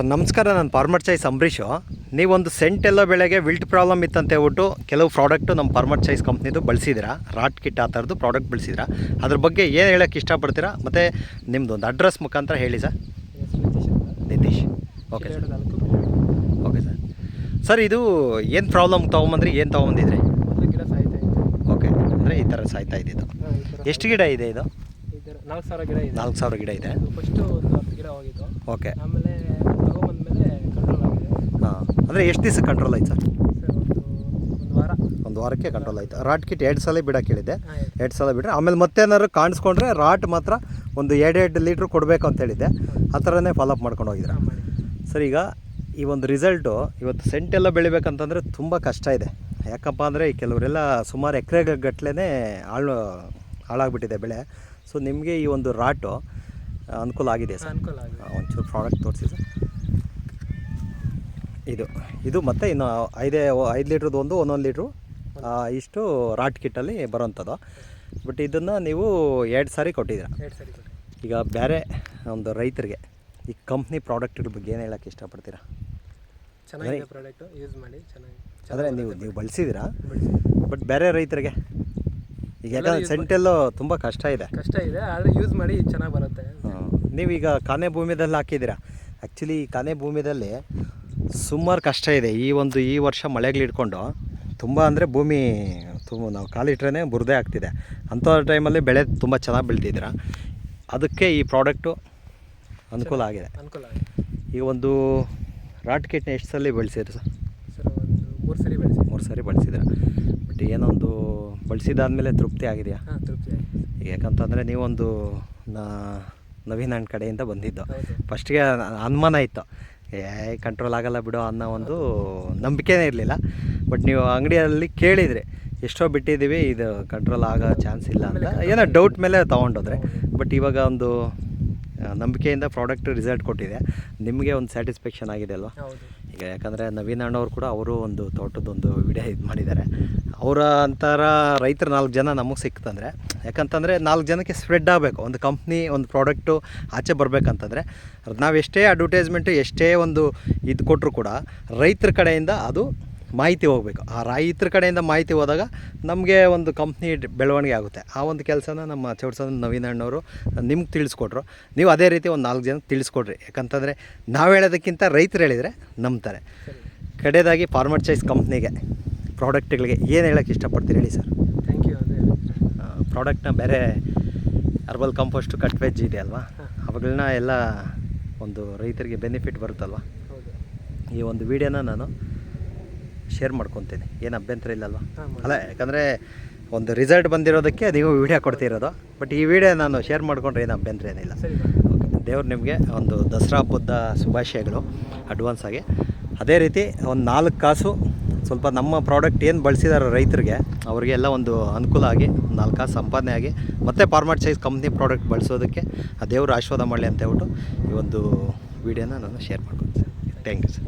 Sir ನಮಸ್ಕಾರ, ನಾನು farmer choice Ambareesh. ನೀವೊಂದು ಸೆಂಟೆಲ್ಲೋ ಬೆಳೆಗೆ ವಿಲ್ಟ್ ಪ್ರಾಬ್ಲಮ್ ಇತ್ತಂತ ಹೇಳ್ಬಿಟ್ಟು ಕೆಲವು ಪ್ರಾಡಕ್ಟು ನಮ್ಮ ಫಾರ್ಮರ್ ಚಾಯ್ಸ್ ಕಂಪ್ನಿದು ಬಳಸಿದ್ದೀರಾ. ರಾಟ್ ಕಿಟ್ ಆ ಥರದ್ದು ಪ್ರಾಡಕ್ಟ್ ಬಳಸಿದ್ದೀರಾ. ಅದ್ರ ಬಗ್ಗೆ ಏನು ಹೇಳೋಕ್ಕೆ ಇಷ್ಟಪಡ್ತೀರಾ? ಮತ್ತು ನಿಮ್ಮದು ಒಂದು ಅಡ್ರೆಸ್ ಮುಖಾಂತರ ಹೇಳಿ sir. Nitish. Okay sir. Okay sir. Sir ಇದು ಏನು ಪ್ರಾಬ್ಲಮ್ ತೊಗೊಂಬಂದ್ರಿ, ಏನು ತೊಗೊಂಬಂದಿದ್ರಿ? ಓಕೆ, ಅಂದರೆ ಈ ಥರ ಸಾಯ್ತಾ ಇದ್ದಿದ್ದು. ಎಷ್ಟು ಗಿಡ ಇದೆ ಇದು? 4,000 ಗಿಡ ಇದೆ. 4,000 ಗಿಡ ಇದೆ. ಫಸ್ಟು ಒಂದು 10 ಗಿಡ ಹೋಗಿದ್ದು. ಓಕೆ. ಆಮೇಲೆ ತಗೊಂಬಂದ್ಮೇಲೆ ಕಂಟ್ರೋಲ್ ಆಗಿದೆ. ಹಾಂ, ಅಂದರೆ ಎಷ್ಟು ದಿವಸ ಕಂಟ್ರೋಲ್ ಆಯ್ತು ಸರ್? ಒಂದು ವಾರಕ್ಕೆ ಕಂಟ್ರೋಲ್ ಆಯಿತು. ರಾಟ್ ಕಿಟ್ 2 ಸಲ ಬಿಡೋಕೆ ಹೇಳಿದೆ. 2 ಸಲ ಬಿಟ್ಟರೆ ಆಮೇಲೆ ಮತ್ತೇನಾದ್ರು ಕಾಣಿಸ್ಕೊಂಡ್ರೆ ರಾಟ್ ಮಾತ್ರ ಒಂದು 2 ಲೀಟ್ರ್ ಕೊಡಬೇಕು ಅಂತ ಹೇಳಿದ್ದೆ. ಆ ಥರನೇ ಫಾಲೋಅಪ್ ಮಾಡ್ಕೊಂಡು ಹೋಗಿದ್ರೆ ಸರ್. ಈಗ ಈ ಒಂದು ರಿಸಲ್ಟು ಇವತ್ತು ಸೆಂಟೆಲ್ಲ ಬೆಳಿಬೇಕಂತಂದರೆ ತುಂಬ ಕಷ್ಟ ಇದೆ. ಯಾಕಪ್ಪ ಅಂದರೆ ಈ ಕೆಲವರೆಲ್ಲ ಸುಮಾರು ಎಕರೆಗಟ್ಟಲೆ ಹಾಳಾಗ್ಬಿಟ್ಟಿದೆ ಬೆಳೆ. ಸೊ ನಿಮಗೆ ಈ ಒಂದು ರಾಟು ಅನುಕೂಲ ಆಗಿದೆ ಸರ್. ಒಂಚೂರು ಪ್ರಾಡಕ್ಟ್ ತೋರಿಸಿ ಸರ್. ಇದು ಮತ್ತು ಇನ್ನು 5 ಲೀಟ್ರದ್ದು ಒಂದೊಂದು ಲೀಟ್ರು ಇಷ್ಟು ರಾಟ್ ಕಿಟ್ಟಲ್ಲಿ ಬರೋವಂಥದ್ದು. ಬಟ್ ಇದನ್ನು ನೀವು 2 ಸಾರಿ ಕೊಟ್ಟಿದ್ದೀರ. ಈಗ ಬೇರೆ ಒಂದು ರೈತರಿಗೆ ಈ ಕಂಪ್ನಿ ಪ್ರಾಡಕ್ಟ್ಗಳ ಬಗ್ಗೆ ಏನು ಹೇಳೋಕ್ಕೆ ಇಷ್ಟಪಡ್ತೀರಾ? ಚೆನ್ನಾಗಿದೆ ಪ್ರಾಡಕ್ಟು, ಯೂಸ್ ಮಾಡಿ ಚೆನ್ನಾಗಿ. ಅಂದರೆ ನೀವು ಬಳಸಿದ್ದೀರಾ, ಬಟ್ ಬೇರೆ ರೈತರಿಗೆ ಈಗ ಯಾಕಂದರೆ ಸೆಂಟೆಲ್ಲೋ ತುಂಬ ಕಷ್ಟ ಇದೆ, ಆದರೆ ಯೂಸ್ ಮಾಡಿ ಚೆನ್ನಾಗಿ ಬರುತ್ತೆ. ನೀವೀಗ ಕಾನೆ ಭೂಮಿದಲ್ಲಿ ಹಾಕಿದ್ದೀರಾ. ಆ್ಯಕ್ಚುಲಿ ಈ ಕಾನೆ ಭೂಮಿದಲ್ಲಿ ಸುಮಾರು ಕಷ್ಟ ಇದೆ. ಈ ವರ್ಷ ಮಳೆಗಳು ಹಿಡ್ಕೊಂಡು ತುಂಬ ಅಂದರೆ ಭೂಮಿ ನಾವು ಕಾಲಿಟ್ರೇ ಬುರದೆ ಆಗ್ತಿದೆ. ಅಂಥ ಟೈಮಲ್ಲಿ ಬೆಳೆ ತುಂಬ ಚೆನ್ನಾಗಿ ಬೆಳೆದಿದ್ದೀರಾ. ಅದಕ್ಕೆ ಈ ಪ್ರಾಡಕ್ಟು ಅನುಕೂಲ ಆಗಿದೆ. ಈಗ ಒಂದು ರಾಟ್ ಕಿಟ್ನ ಎಷ್ಟು ಸಲ ಬೆಳೆಸಿದ್ರಿ ಸರ್? ಸರ್ 3 ಸರಿ ಬಳಸಿದ್ರೆ. ಬಟ್ ಏನೊಂದು ಬಳಸಿದಾದ್ಮೇಲೆ ತೃಪ್ತಿ ಆಗಿದೆಯಾ? ತೃಪ್ತಿ ಆಗಿದೆ. ಯಾಕಂತಂದರೆ ನೀವೊಂದು ನವೀನ್ ಅಣ್ಣ ಕಡೆಯಿಂದ ಬಂದಿದ್ದು. ಫಸ್ಟ್ಗೆ ಅನುಮಾನ ಇತ್ತು, ಕಂಟ್ರೋಲ್ ಆಗಲ್ಲ ಬಿಡೋ ಅನ್ನೋ ಒಂದು ನಂಬಿಕೆನೇ ಇರಲಿಲ್ಲ. ಬಟ್ ನೀವು ಅಂಗಡಿಯಲ್ಲಿ ಕೇಳಿದರೆ ಎಷ್ಟೋ ಬಿಟ್ಟಿದ್ದೀವಿ, ಇದು ಕಂಟ್ರೋಲ್ ಆಗೋ ಚಾನ್ಸ್ ಇಲ್ಲ ಅಂತ ಏನೋ ಡೌಟ್ ಮೇಲೆ ತೊಗೊಂಡೋದ್ರೆ. ಬಟ್ ಇವಾಗ ಒಂದು ನಂಬಿಕೆಯಿಂದ ಪ್ರಾಡಕ್ಟ್ ರಿಸಲ್ಟ್ ಕೊಟ್ಟಿದೆ. ನಿಮಗೆ ಒಂದು ಸ್ಯಾಟಿಸ್ಫ್ಯಾಕ್ಷನ್ ಆಗಿದೆ ಅಲ್ವಾ? ಈಗ ಯಾಕಂದರೆ ನವೀನ್ ಅಣ್ಣವ್ರು ಕೂಡ ಅವರು ಒಂದು ತೋಟದೊಂದು ವಿಡಿಯೋ ಇದು ಮಾಡಿದ್ದಾರೆ. ಅವರ ಅಂತರ ರೈತರು 4 ಜನ ನಮಗೆ ಸಿಕ್ತಂದರೆ, ಯಾಕಂತಂದರೆ 4 ಜನಕ್ಕೆ ಸ್ಪ್ರೆಡ್ ಆಗಬೇಕು. ಒಂದು ಕಂಪ್ನಿ ಒಂದು ಪ್ರಾಡಕ್ಟು ಆಚೆ ಬರಬೇಕಂತಂದರೆ ನಾವು ಎಷ್ಟೇ ಅಡ್ವರ್ಟೈಸ್ಮೆಂಟು ಎಷ್ಟೇ ಒಂದು ಇದು ಕೊಟ್ಟರು ಕೂಡ ರೈತರ ಕಡೆಯಿಂದ ಅದು ಮಾಹಿತಿ ಹೋಗಬೇಕು. ಆ ರೈತರ ಕಡೆಯಿಂದ ಮಾಹಿತಿ ಹೋದಾಗ ನಮಗೆ ಒಂದು ಕಂಪ್ನಿ ಬೆಳವಣಿಗೆ ಆಗುತ್ತೆ. ಆ ಒಂದು ಕೆಲಸನ ನಮ್ಮ ಚೌಡ್ಸಂದ್ರ ನವೀನ್ ಅಣ್ಣವರು ನಿಮ್ಗೆ ತಿಳಿಸ್ಕೊಟ್ರು. ನೀವು ಅದೇ ರೀತಿ ಒಂದು 4 ಜನಕ್ಕೆ ತಿಳಿಸ್ಕೊಡ್ರಿ. ಯಾಕಂತಂದರೆ ನಾವು ಹೇಳೋದಕ್ಕಿಂತ ರೈತರು ಹೇಳಿದರೆ ನಂಬ್ತಾರೆ. ಕಡೆಯದಾಗಿ ಫಾರ್ಮರ್ ಚಾಯ್ಸ್ ಕಂಪ್ನಿಗೆ ಪ್ರಾಡಕ್ಟ್ಗಳಿಗೆ ಏನು ಹೇಳೋಕ್ಕೆ ಇಷ್ಟಪಡ್ತೀರಿ ಹೇಳಿ ಸರ್? Thank you. ಪ್ರಾಡಕ್ಟ್ನ ಬೇರೆ ಹರ್ಬಲ್ ಕಂಪೋಸ್ಟು ಕಟ್ ವೆಜ್ ಇದೆ ಅಲ್ವಾ, ಅವುಗಳನ್ನ ಎಲ್ಲ ಒಂದು ರೈತರಿಗೆ ಬೆನಿಫಿಟ್ ಬರುತ್ತಲ್ವ. ಈ ಒಂದು ವಿಡಿಯೋನ ನಾನು ಶೇರ್ ಮಾಡ್ಕೊತೀನಿ, ಏನು ಅಭ್ಯಂತರ ಇಲ್ಲಲ್ವ? ಅಲ್ಲ, ಯಾಕಂದರೆ ಒಂದು ರಿಸಲ್ಟ್ ಬಂದಿರೋದಕ್ಕೆ ನೀವು ವಿಡಿಯೋ ಕೊಡ್ತಿರೋದು. ಬಟ್ ಈ ವಿಡಿಯೋ ನಾನು ಶೇರ್ ಮಾಡಿಕೊಂಡ್ರೆ ಏನು ಅಭ್ಯಂತರ ಏನಿಲ್ಲ. ಓಕೆ, ದೇವ್ರು ನಿಮಗೆ ಒಂದು ದಸರಾ ಹಬ್ಬದ ಶುಭಾಶಯಗಳು ಅಡ್ವಾನ್ಸ್ ಆಗಿ. ಅದೇ ರೀತಿ ಒಂದು 4 ಕಾಸು ಸ್ವಲ್ಪ ನಮ್ಮ ಪ್ರಾಡಕ್ಟ್ ಏನು ಬಳಸಿದಾರೋ ರೈತರಿಗೆ ಅವರಿಗೆಲ್ಲ ಒಂದು ಅನುಕೂಲ ಆಗಿ 4 ಕಾಸು ಸಂಪಾದನೆ ಆಗಿ ಮತ್ತು ಫಾರ್ಮರ್ ಚಾಯ್ಸ್ ಕಂಪ್ನಿ ಪ್ರಾಡಕ್ಟ್ ಬಳಸೋದಕ್ಕೆ ಆ ದೇವರು ಆಶೀರ್ವಾದ ಮಾಡಲಿ ಅಂತ ಹೇಳ್ಬಿಟ್ಟು ಈ ಒಂದು ವಿಡಿಯೋನ ನಾನು ಶೇರ್ ಮಾಡ್ಕೊತೀನಿ. Thank you sir.